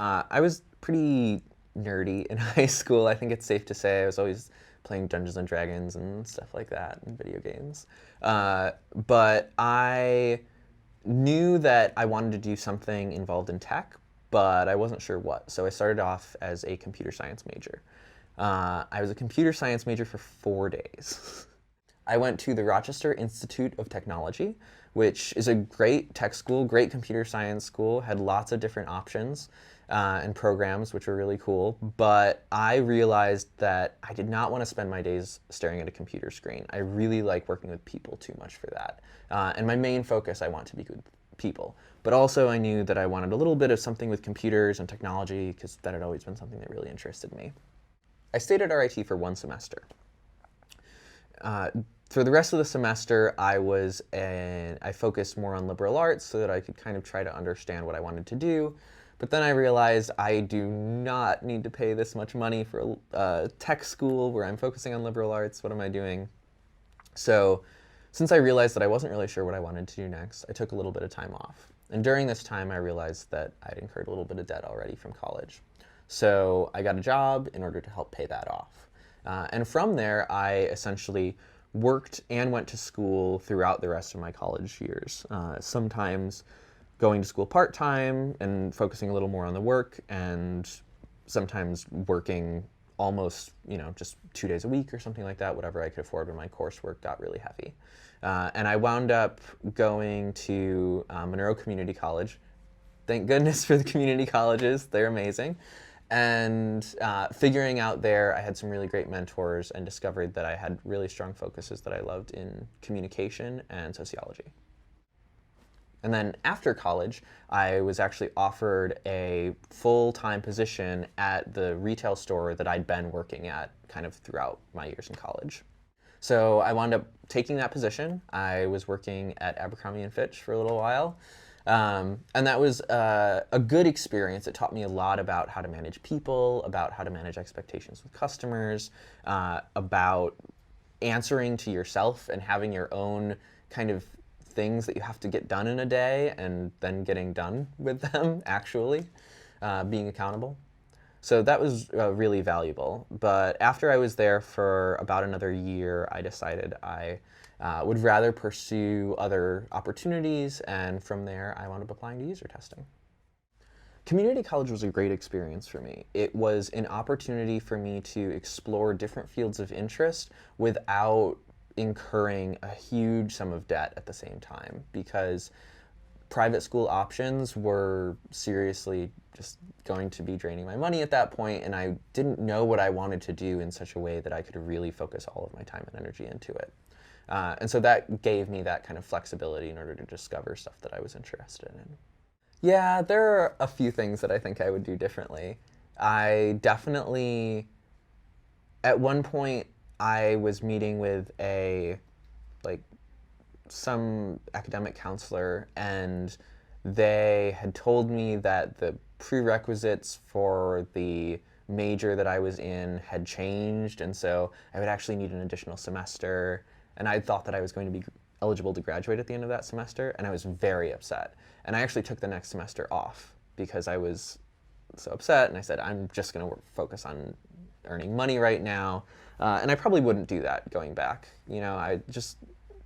I was pretty nerdy in high school. I think it's safe to say I was always playing Dungeons and Dragons and stuff like that in video games. But I knew that I wanted to do something involved in tech, but I wasn't sure what. So I started off as a computer science major. I was a computer science major for 4 days. I went to the Rochester Institute of Technology, which is a great tech school, great computer science school, had lots of different options and programs, which were really cool. But I realized that I did not want to spend my days staring at a computer screen. I really like working with people too much for that. And my main focus, I want to be good with people. But also I knew that I wanted a little bit of something with computers and technology because that had always been something that really interested me. I stayed at RIT for 1 semester. For the rest of the semester, I focused more on liberal arts so that I could kind of try to understand what I wanted to do. But then I realized I do not need to pay this much money for a tech school where I'm focusing on liberal arts. What am I doing? So since I realized that I wasn't really sure what I wanted to do next, I took a little bit of time off. And during this time, I realized that I'd incurred a little bit of debt already from college. So I got a job in order to help pay that off. And from there, I essentially worked and went to school throughout the rest of my college years. Sometimes going to school part-time and focusing a little more on the work, and sometimes working almost, just 2 days a week or something like that, whatever I could afford when my coursework got really heavy. And I wound up going to Monroe Community College. Thank goodness for the community colleges, they're amazing. And figuring out there, I had some really great mentors and discovered that I had really strong focuses that I loved in communication and sociology. And then after college, I was actually offered a full-time position at the retail store that I'd been working at kind of throughout my years in college. So I wound up taking that position. I was working at Abercrombie & Fitch for a little while. And that was a good experience. It taught me a lot about how to manage people, about how to manage expectations with customers, about answering to yourself and having your own kind of things that you have to get done in a day and then getting done with them, actually, being accountable. So that was really valuable. But after I was there for about another year, I decided I would rather pursue other opportunities, and from there I wound up applying to user testing. Community college was a great experience for me. It was an opportunity for me to explore different fields of interest without incurring a huge sum of debt at the same time, because private school options were seriously just going to be draining my money at that point, and I didn't know what I wanted to do in such a way that I could really focus all of my time and energy into it. And so that gave me that kind of flexibility in order to discover stuff that I was interested in. Yeah, there are a few things that I think I would do differently. I definitely, at one point, I was meeting with some academic counselor, and they had told me that the prerequisites for the major that I was in had changed, and so I would actually need an additional semester. And I thought that I was going to be eligible to graduate at the end of that semester, and I was very upset. And I actually took the next semester off because I was so upset, and I said, I'm just going to focus on earning money right now. And I probably wouldn't do that going back. I just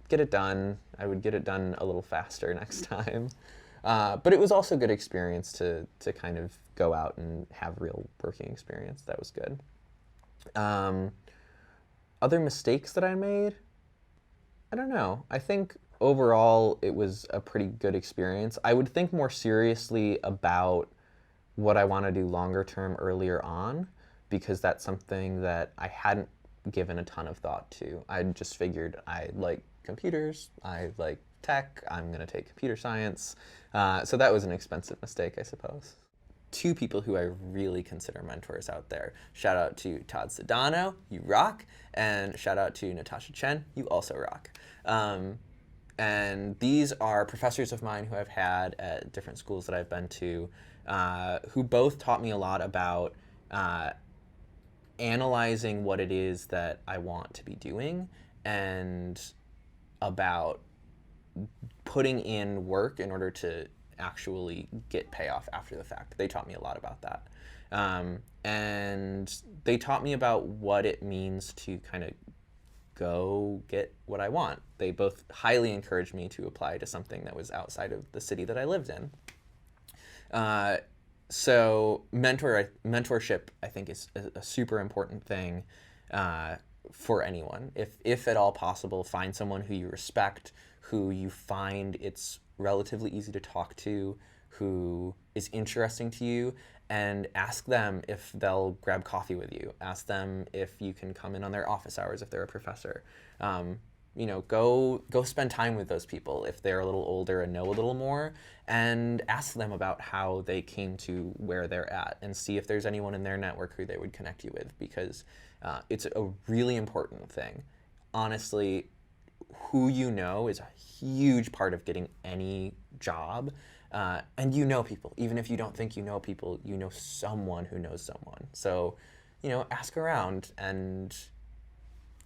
get it done. I would get it done a little faster next time. But it was also a good experience to kind of go out and have real working experience. That was good. Other mistakes that I made? I don't know. I think overall it was a pretty good experience. I would think more seriously about what I want to do longer term earlier on, because that's something that I hadn't given a ton of thought to. I just figured I like computers, I like tech, I'm going to take computer science. So that was an expensive mistake, I suppose. Two people who I really consider mentors out there. Shout out to Todd Sedano, you rock, and shout out to Natasha Chen, you also rock. And these are professors of mine who I've had at different schools that I've been to, who both taught me a lot about analyzing what it is that I want to be doing, and about putting in work in order to actually get payoff after the fact. They taught me a lot about that. And they taught me about what it means to kind of go get what I want. They both highly encouraged me to apply to something that was outside of the city that I lived in. So mentorship, I think, is a super important thing for anyone. If at all possible, find someone who you respect, who you find it's relatively easy to talk to, who is interesting to you, and ask them if they'll grab coffee with you. Ask them if you can come in on their office hours if they're a professor. Go spend time with those people if they're a little older and know a little more, and ask them about how they came to where they're at, and see if there's anyone in their network who they would connect you with, because it's a really important thing. Honestly, who you know is a huge part of getting any job. And you know people. Even if you don't think you know people, you know someone who knows someone. So, ask around and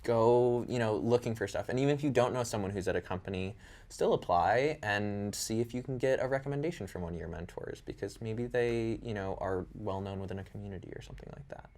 go, looking for stuff. And even if you don't know someone who's at a company, still apply and see if you can get a recommendation from one of your mentors, because maybe they, are well known within a community or something like that.